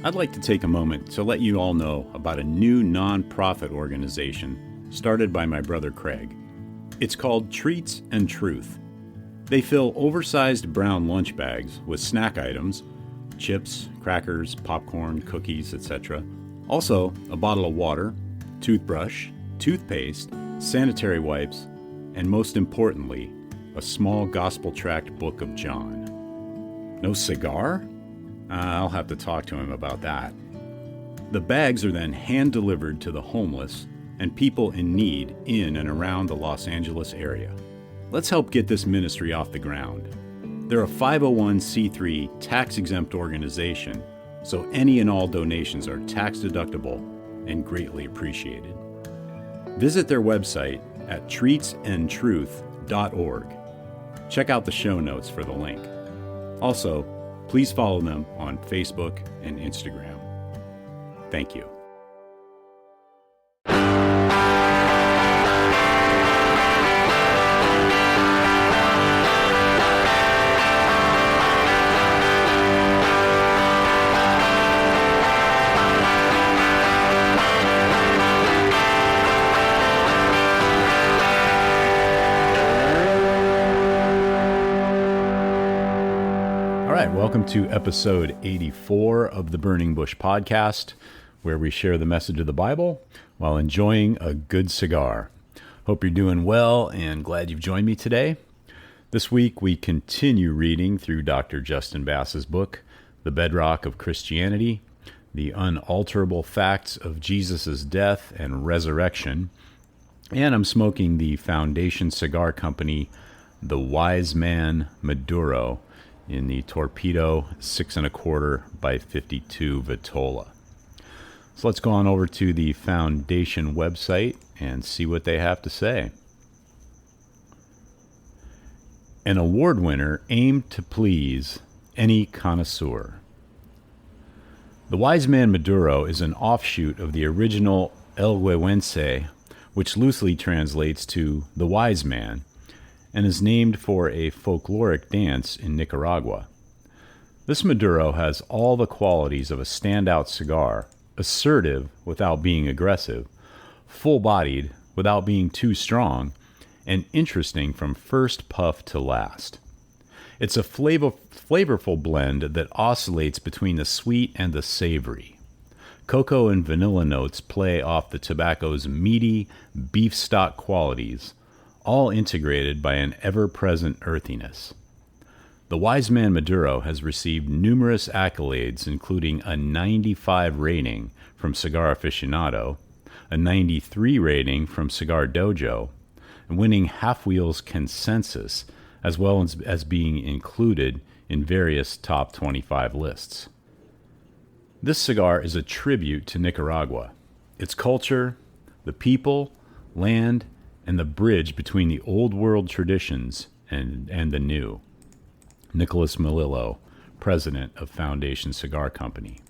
I'd like to take a moment to let you all know about a new non-profit organization started by my brother Craig. It's called Treats and Truth. They fill oversized brown lunch bags with snack items, chips, crackers, popcorn, cookies, etc. Also, a bottle of water, toothbrush, toothpaste, sanitary wipes, and most importantly, a small gospel-tract book of John. No cigar? I'll have to talk to him about that. The bags are then hand-delivered to the homeless and people in need in and around the Los Angeles area. Let's help get this ministry off the ground. They're a 501c3 tax-exempt organization, so any and all donations are tax-deductible and greatly appreciated. Visit their website at treatsandtruth.org. Check out the show notes for the link. Also, please follow them on Facebook and Instagram. Thank you. Welcome to episode 84 of the Burning Bush podcast, where we share the message of the Bible while enjoying a good cigar. Hope you're doing well and glad you've joined me today. This week we continue reading through Dr. Justin Bass's book, The Bedrock of Christianity, The Unalterable Facts of Jesus' Death and Resurrection, and I'm smoking the Foundation Cigar Co, the Wise Man Maduro, in the Torpedo 6 1/4 by 52 Vitola. So let's go on over to the Foundation website and see what they have to say. An award winner aimed to please any connoisseur. The Wise Man Maduro is an offshoot of the original El Huehuense, which loosely translates to the Wise Man, and is named for a folkloric dance in Nicaragua. This Maduro has all the qualities of a standout cigar, assertive without being aggressive, full-bodied without being too strong, and interesting from first puff to last. It's a flavorful blend that oscillates between the sweet and the savory. Cocoa and vanilla notes play off the tobacco's meaty, beef stock qualities, all integrated by an ever-present earthiness. The Wise Man Maduro has received numerous accolades, including a 95 rating from Cigar Aficionado, a 93 rating from Cigar Dojo, and winning Half Wheel's consensus, as well as being included in various top 25 lists. This cigar is a tribute to Nicaragua, its culture, the people, land, and the bridge between the old world traditions and the new. Nicholas Melillo, president of Foundation Cigar Company.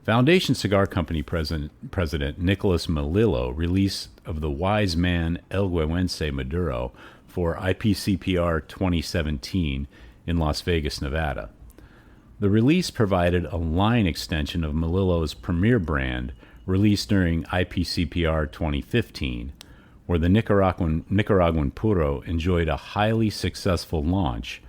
Foundation Cigar Company President Nicholas Melillo release of the Wise Man El Huehuense Maduro for IPCPR 2017 in Las Vegas, Nevada. The release provided a line extension of Melillo's premier brand released during IPCPR 2015, where the Nicaraguan Puro enjoyed a highly successful launch,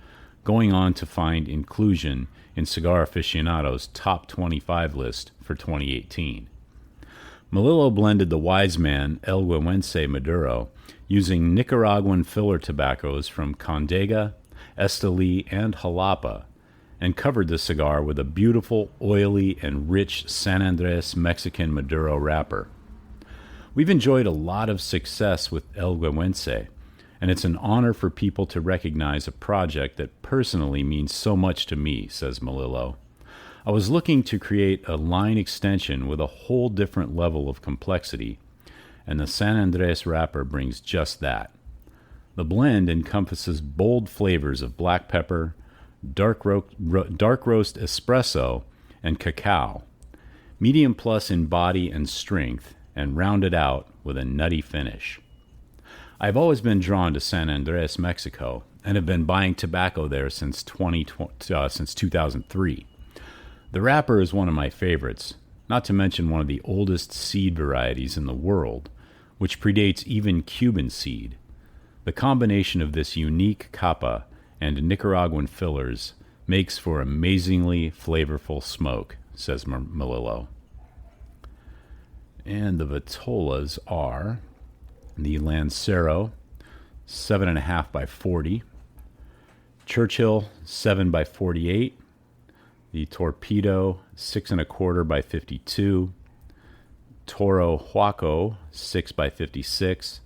going on to find inclusion in Cigar Aficionado's top 25 list for 2018. Melillo blended the Wise Man El Huehuense Maduro using Nicaraguan filler tobaccos from Condega, Esteli, and Jalapa, and covered the cigar with a beautiful, oily, and rich San Andres Mexican Maduro wrapper. We've enjoyed a lot of success with El Huehuense, and it's an honor for people to recognize a project that personally means so much to me, says Melillo. I was looking to create a line extension with a whole different level of complexity, and the San Andres wrapper brings just that. The blend encompasses bold flavors of black pepper, dark roast espresso, and cacao, medium plus in body and strength, and rounded out with a nutty finish. I've always been drawn to San Andres, Mexico, and have been buying tobacco there since 2003. The wrapper is one of my favorites, not to mention one of the oldest seed varieties in the world, which predates even Cuban seed. The combination of this unique capa and Nicaraguan fillers makes for amazingly flavorful smoke, says Melillo. And the vitolas are the Lancero, 7.5 by 40, Churchill, 7 by 48, the Torpedo, 6.25 by 52, Toro Huaco, 6 by 56,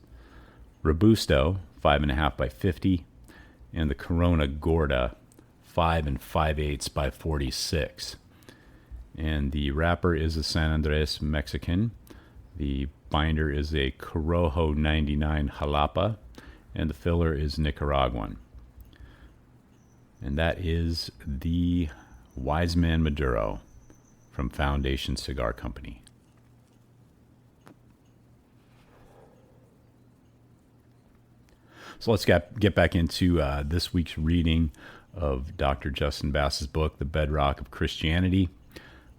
Robusto, 5.5 by 50, and the Corona Gorda, 5 5/8 by 46. And the wrapper is a San Andres Mexican. The binder is a Corojo 99 Jalapa, and the filler is Nicaraguan. And that is the Wise Man Maduro from Foundation Cigar Company. So let's get back into this week's reading of Dr. Justin Bass's book, The Bedrock of Christianity.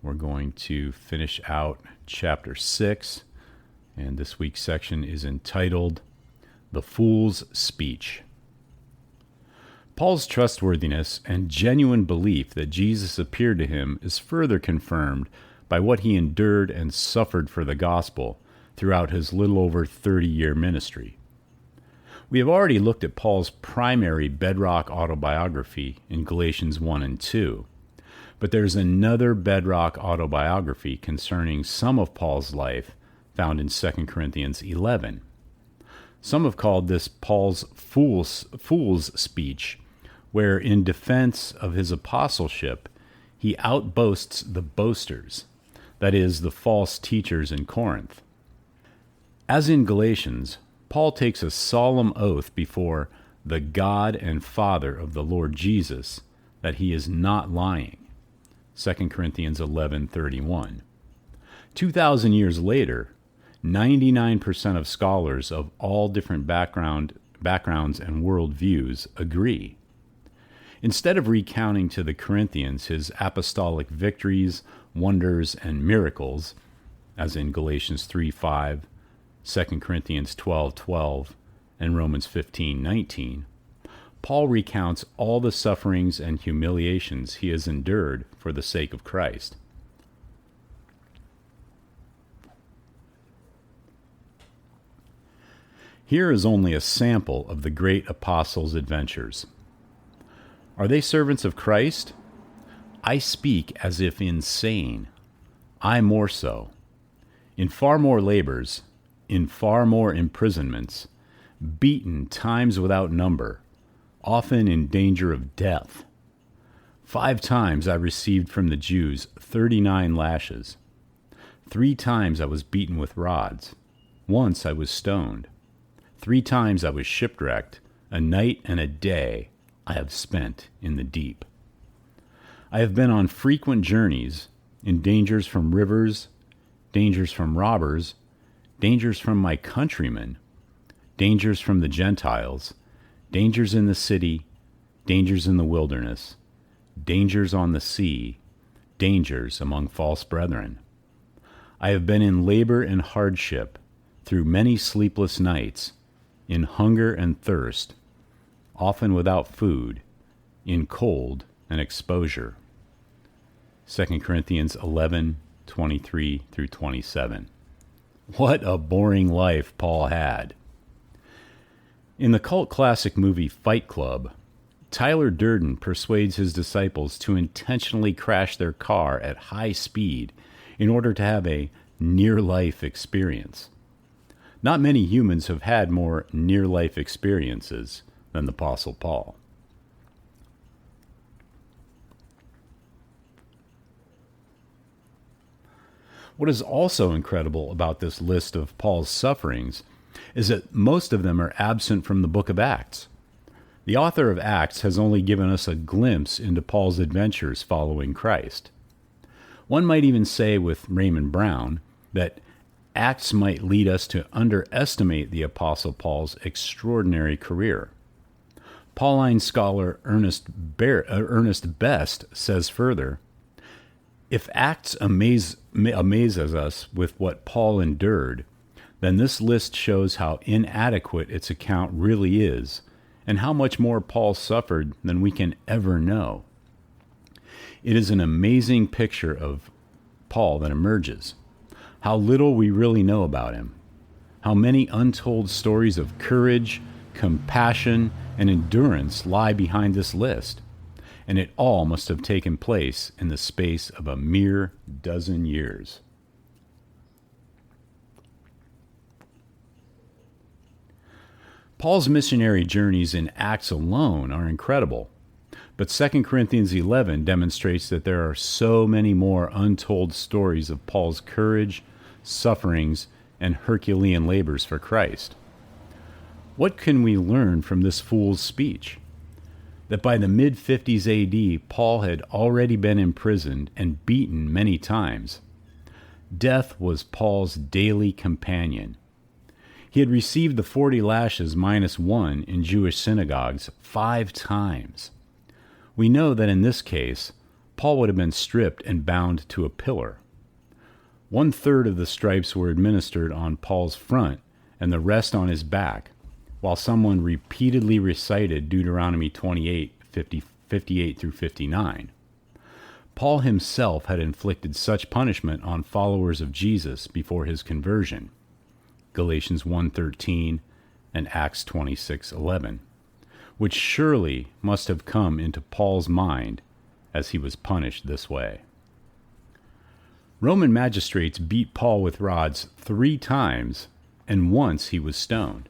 We're going to finish out chapter 6, and this week's section is entitled The Fool's Speech. Paul's trustworthiness and genuine belief that Jesus appeared to him is further confirmed by what he endured and suffered for the gospel throughout his little over 30-year ministry. We have already looked at Paul's primary bedrock autobiography in Galatians 1 and 2, but there's another bedrock autobiography concerning some of Paul's life found in 2 Corinthians 11. Some have called this Paul's fool's speech, where in defense of his apostleship, he outboasts the boasters, that is, the false teachers in Corinth. As in Galatians, Paul takes a solemn oath before the God and Father of the Lord Jesus that he is not lying. 2 Corinthians 11:31. 2,000 years later, 99% of scholars of all different backgrounds and worldviews agree. Instead of recounting to the Corinthians his apostolic victories, wonders, and miracles, as in Galatians 3:5, 2 Corinthians 12:12, and Romans 15:19, Paul recounts all the sufferings and humiliations he has endured for the sake of Christ. Here is only a sample of the great apostles' adventures. Are they servants of Christ? I speak as if insane. I more so. In far more labors, in far more imprisonments, beaten times without number, often in danger of death. 5 times I received from the Jews 39 lashes. 3 times I was beaten with rods. Once I was stoned. 3 times I was shipwrecked. A night and a day I have spent in the deep. I have been on frequent journeys, in dangers from rivers, dangers from robbers, dangers from my countrymen, dangers from the Gentiles, dangers in the city, dangers in the wilderness, dangers on the sea, dangers among false brethren. I have been in labor and hardship, through many sleepless nights, in hunger and thirst, often without food, in cold and exposure. 2 Corinthians 11:23 through 27. What a boring life Paul had. In the cult classic movie Fight Club, Tyler Durden persuades his disciples to intentionally crash their car at high speed in order to have a near-life experience. Not many humans have had more near-life experiences than the Apostle Paul. What is also incredible about this list of Paul's sufferings is that most of them are absent from the book of Acts. The author of Acts has only given us a glimpse into Paul's adventures following Christ. One might even say with Raymond Brown that Acts might lead us to underestimate the Apostle Paul's extraordinary career. Pauline scholar Ernest Best says further, If Acts amazes us with what Paul endured, then this list shows how inadequate its account really is, and how much more Paul suffered than we can ever know. It is an amazing picture of Paul that emerges. How little we really know about him. How many untold stories of courage, compassion, and endurance lie behind this list. And it all must have taken place in the space of a mere dozen years. Paul's missionary journeys in Acts alone are incredible, but 2 Corinthians 11 demonstrates that there are so many more untold stories of Paul's courage, sufferings, and Herculean labors for Christ. What can we learn from this fool's speech? That by the mid-50s AD, Paul had already been imprisoned and beaten many times. Death was Paul's daily companion. He had received the 40 lashes minus one in Jewish synagogues 5 times. We know that in this case, Paul would have been stripped and bound to a pillar. 1/3 of the stripes were administered on Paul's front and the rest on his back, while someone repeatedly recited Deuteronomy 28, 58 through 59. Paul himself had inflicted such punishment on followers of Jesus before his conversion, Galatians 1:13 and Acts 26:11, which surely must have come into Paul's mind as he was punished this way. Roman magistrates beat Paul with rods 3 times, and once he was stoned.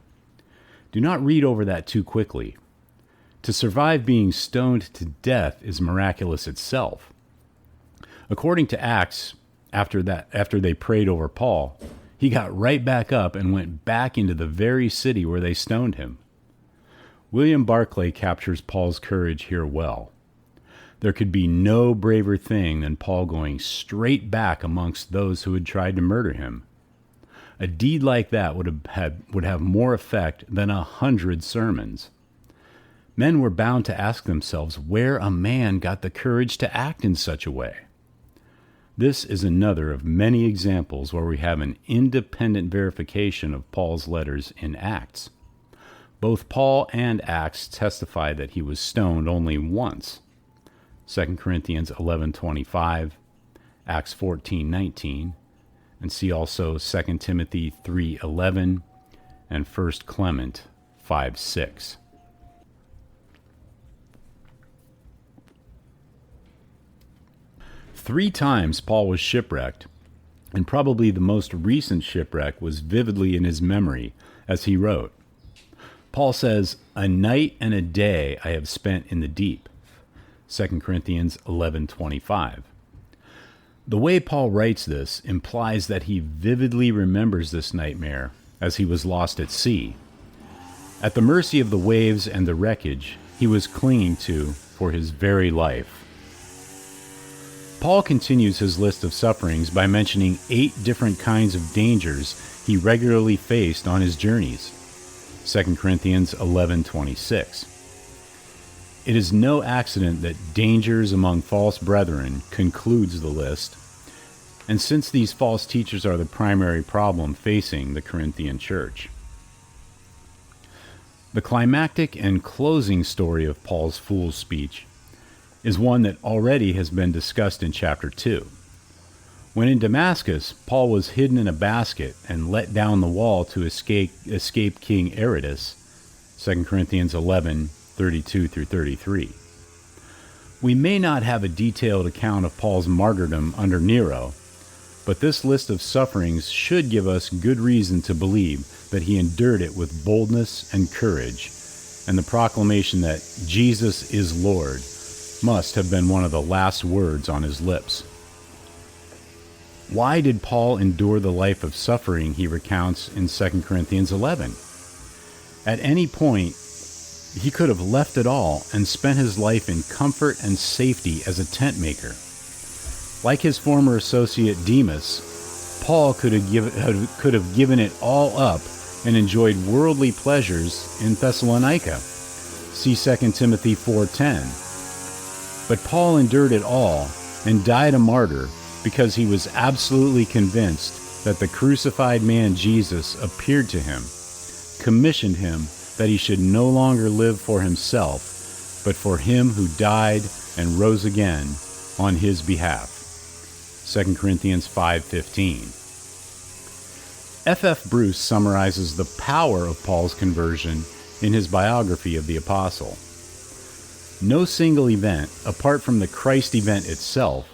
Do not read over that too quickly. To survive being stoned to death is miraculous itself. According to Acts, after they prayed over Paul, he got right back up and went back into the very city where they stoned him. William Barclay captures Paul's courage here well. There could be no braver thing than Paul going straight back amongst those who had tried to murder him. A deed like that would have more effect than 100 sermons. Men were bound to ask themselves where a man got the courage to act in such a way. This is another of many examples where we have an independent verification of Paul's letters in Acts. Both Paul and Acts testify that he was stoned only once. 2 Corinthians 11:25, Acts 14:19, and see also 2 Timothy 3:11 and 1 Clement 5:6. Three times Paul was shipwrecked, and probably the most recent shipwreck was vividly in his memory as he wrote. Paul says, "A night and a day I have spent in the deep." 2 Corinthians 11:25. The way Paul writes this implies that he vividly remembers this nightmare as he was lost at sea. At the mercy of the waves and the wreckage he was clinging to for his very life. Paul continues his list of sufferings by mentioning 8 different kinds of dangers he regularly faced on his journeys. 2 Corinthians 11:26. It is no accident that dangers among false brethren concludes the list, and since these false teachers are the primary problem facing the Corinthian church. The climactic and closing story of Paul's fool's speech is one that already has been discussed in chapter 2. When in Damascus, Paul was hidden in a basket and let down the wall to escape King Aretas, 2 Corinthians 11:32 through 33. We may not have a detailed account of Paul's martyrdom under Nero, but this list of sufferings should give us good reason to believe that he endured it with boldness and courage, and the proclamation that Jesus is Lord must have been one of the last words on his lips. Why did Paul endure the life of suffering he recounts in 2 Corinthians 11? At any point, he could have left it all and spent his life in comfort and safety as a tent maker. Like his former associate Demas, Paul could have given it all up and enjoyed worldly pleasures in Thessalonica. See 2 Timothy 4:10. But Paul endured it all and died a martyr because he was absolutely convinced that the crucified man Jesus appeared to him, commissioned him that he should no longer live for himself, but for him who died and rose again on his behalf. 2 Corinthians 5:15. F. Bruce summarizes the power of Paul's conversion in his biography of the apostle. No single event, apart from the Christ event itself,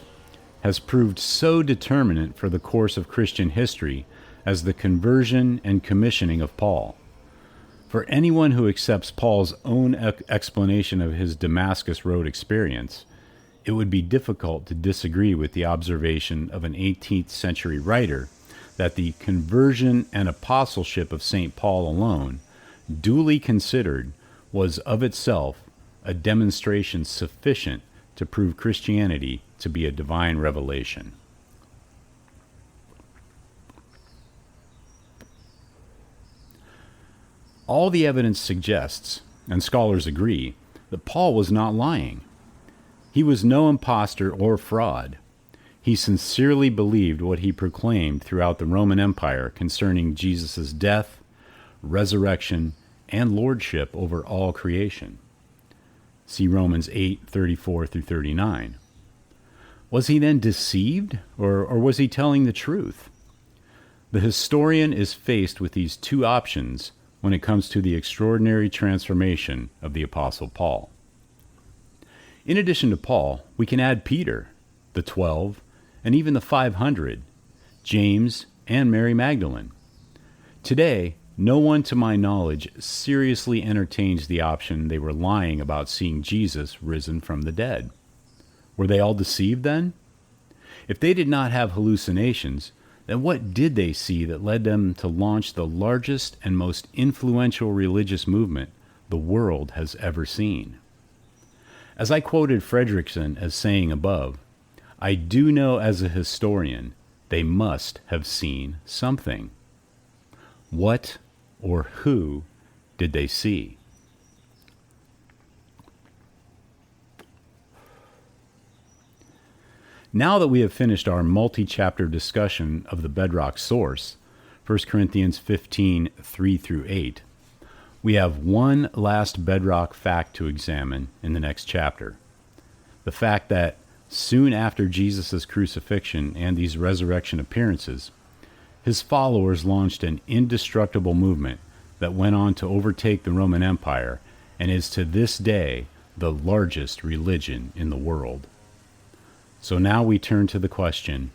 has proved so determinant for the course of Christian history as the conversion and commissioning of Paul. For anyone who accepts Paul's own explanation of his Damascus Road experience, it would be difficult to disagree with the observation of an 18th century writer that the conversion and apostleship of St. Paul alone, duly considered, was of itself a demonstration sufficient to prove Christianity to be a divine revelation. All the evidence suggests, and scholars agree, that Paul was not lying. He was no impostor or fraud. He sincerely believed what he proclaimed throughout the Roman Empire concerning Jesus' death, resurrection, and lordship over all creation. See Romans 8:34 through 39. Was he then deceived, or was he telling the truth? The historian is faced with these two options when it comes to the extraordinary transformation of the Apostle Paul. In addition to Paul, we can add Peter, the 12, and even the 500, James, and Mary Magdalene. Today, no one to my knowledge seriously entertains the option they were lying about seeing Jesus risen from the dead. Were they all deceived then? If they did not have hallucinations, then what did they see that led them to launch the largest and most influential religious movement the world has ever seen? As I quoted Fredrickson as saying above, I do know as a historian they must have seen something. What or who did they see? Now that we have finished our multi-chapter discussion of the bedrock source, 1 Corinthians 15, 3 through 8, we have one last bedrock fact to examine in the next chapter. The fact that soon after Jesus' crucifixion and these resurrection appearances, his followers launched an indestructible movement that went on to overtake the Roman Empire and is to this day the largest religion in the world. So now we turn to the question,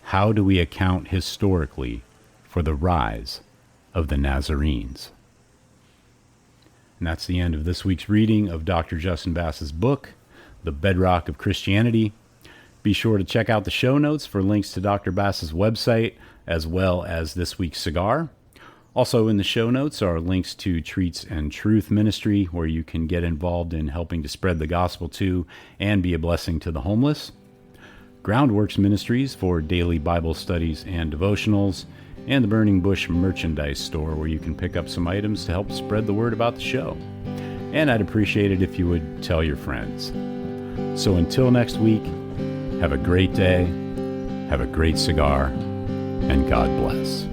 how do we account historically for the rise of the Nazarenes? And that's the end of this week's reading of Dr. Justin Bass's book, The Bedrock of Christianity. Be sure to check out the show notes for links to Dr. Bass's website, as well as this week's cigar. Also in the show notes are links to Treats and Truth Ministry, where you can get involved in helping to spread the gospel to and be a blessing to the homeless. Groundworks Ministries for daily Bible studies and devotionals, and the Burning Bush merchandise store, where you can pick up some items to help spread the word about the show. And I'd appreciate it if you would tell your friends. So until next week, have a great day, have a great cigar, and God bless.